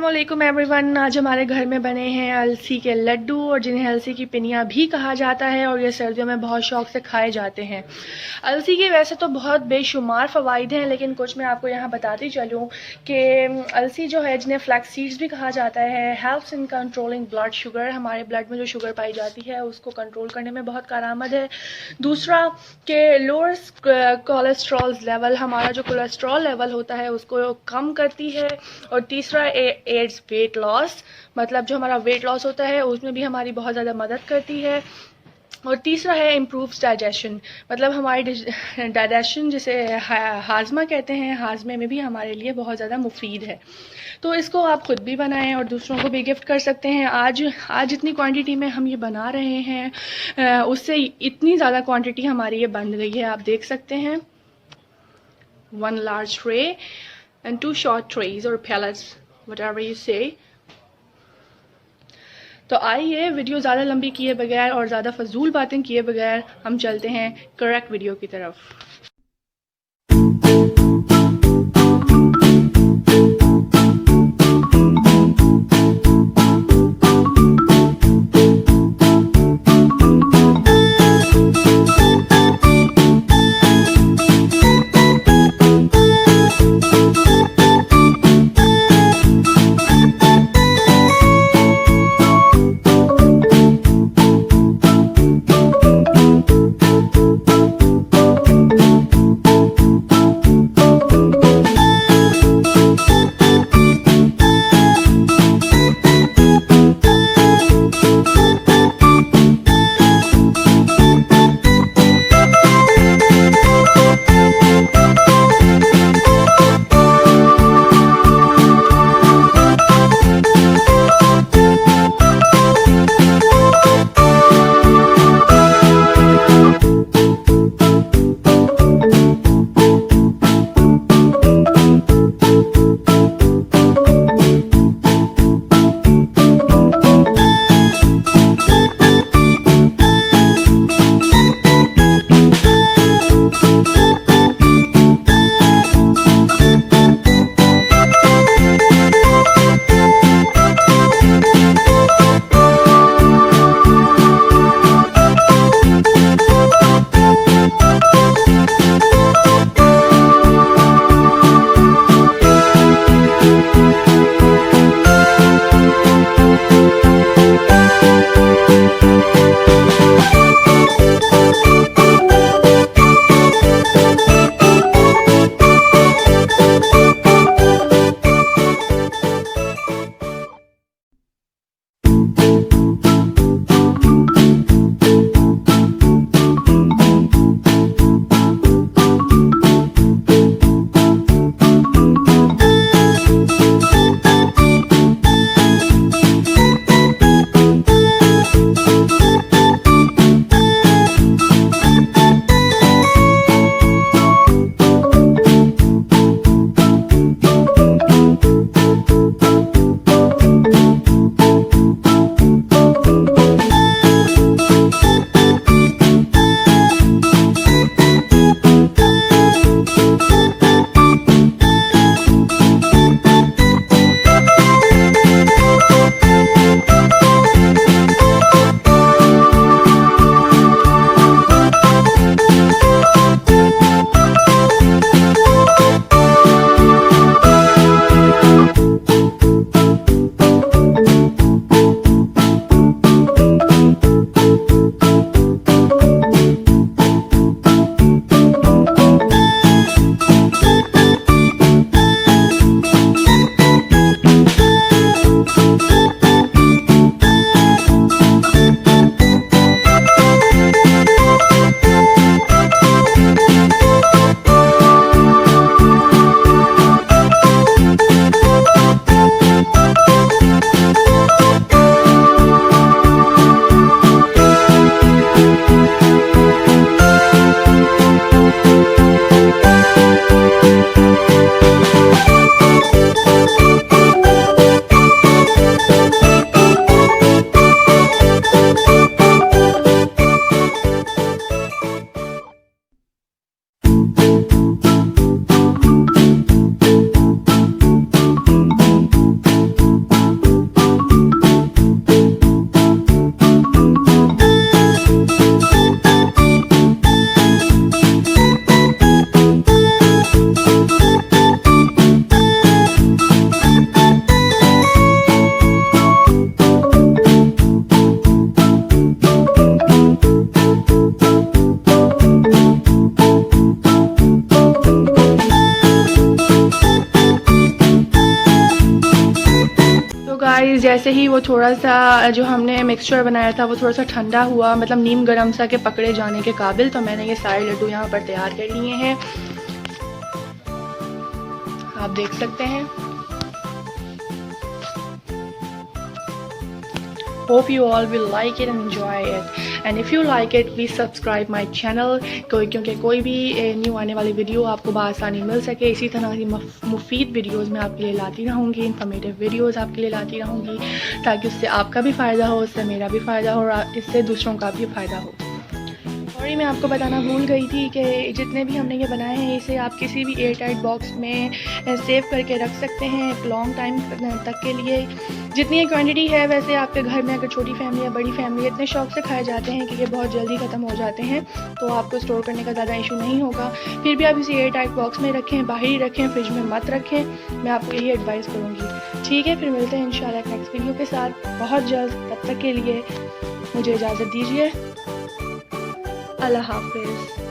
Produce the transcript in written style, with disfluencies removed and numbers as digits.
अस्सलामुअलैकुम एवरीवन। आज हमारे घर में बने हैं अलसी के लड्डू और जिन्हें अलसी की पिनिया भी कहा जाता है और ये सर्दियों में बहुत शौक से खाए जाते हैं। अलसी के वैसे तो बहुत बेशुमार फ़वाइद हैं, लेकिन कुछ मैं आपको यहाँ बताती चलूँ कि अलसी जो है, जिन्हें फ्लैक्स सीड्स भी कहा जाता है, helps in controlling blood sugar. हमारे ब्लड में जो शुगर पाई जाती है उसको कंट्रोल करने में बहुत कारआमद है। दूसरा कि लोअर कोलेस्ट्रॉल लेवल, हमारा जो कोलेस्ट्रॉल लेवल होता है उसको कम करती है। और तीसरा एड्स वेट लॉस, मतलब जो हमारा वेट लॉस होता है उसमें भी हमारी बहुत ज़्यादा मदद करती है। और तीसरा है इम्प्रूव्स डाइजेशन, मतलब हमारी डाइजेशन जिसे हाजमा कहते हैं, हाजमे में भी हमारे लिए बहुत ज़्यादा मुफीद है। तो इसको आप ख़ुद भी बनाएं और दूसरों को भी गिफ्ट कर सकते हैं। आज इतनी क्वांटिटी में हम ये बना रहे हैं, उससे इतनी ज़्यादा क्वांटिटी हमारी ये बन गई है, आप देख सकते हैं। 1 large tray and 2 short trays or pellets, whatever you say। तो आइए वीडियो ज़्यादा लंबी किए बगैर और ज़्यादा फजूल बातें किए बगैर हम चलते हैं करेक्ट वीडियो की तरफ। भी वो थोड़ा सा जो हमने मिक्सचर बनाया था वो थोड़ा सा ठंडा हुआ, मतलब नीम गरम सा के पकड़े जाने के काबिल। तो मैंने ये सारे लड्डू यहाँ पर तैयार कर लिए हैं, आप देख सकते हैं। Hope you all will like it and enjoy it, and if you like it please subscribe my channel, क्योंकि कोई भी न्यू आने वाली वीडियो आपको बआसानी मिल सके। इसी तरह की मुफीद वीडियोस मैं आपके लिए लाती रहूँगी, इन्फॉर्मेटिव वीडियोस आपके लिए लाती रहूँगी, ताकि उससे आपका भी फ़ायदा हो, उससे मेरा भी फ़ायदा हो और इससे दूसरों का भी फ़ायदा हो। सॉरी, मैं आपको बताना भूल गई थी कि जितने भी हमने ये बनाए हैं इसे आप किसी भी एयर टाइट बॉक्स में सेव करके रख सकते हैं एक लॉन्ग टाइम तक के लिए। जितनी ये क्वांटिटी है, वैसे आपके घर में अगर छोटी फैमिली या बड़ी फैमिली इतने शौक से खाए जाते हैं कि ये बहुत जल्दी ख़त्म हो जाते हैं, तो आपको स्टोर करने का ज़्यादा इशू नहीं होगा। फिर भी आप इसे एयर टाइट बॉक्स में रखें, बाहर ही रखें, फ्रिज में मत रखें, मैं आपको यही एडवाइस करूँगी। ठीक है, फिर मिलते हैं इंशाल्लाह नेक्स्ट वीडियो के साथ बहुत जल्द। तब तक के लिए मुझे इजाज़त दीजिए, अल्लाह हाफ़िज़।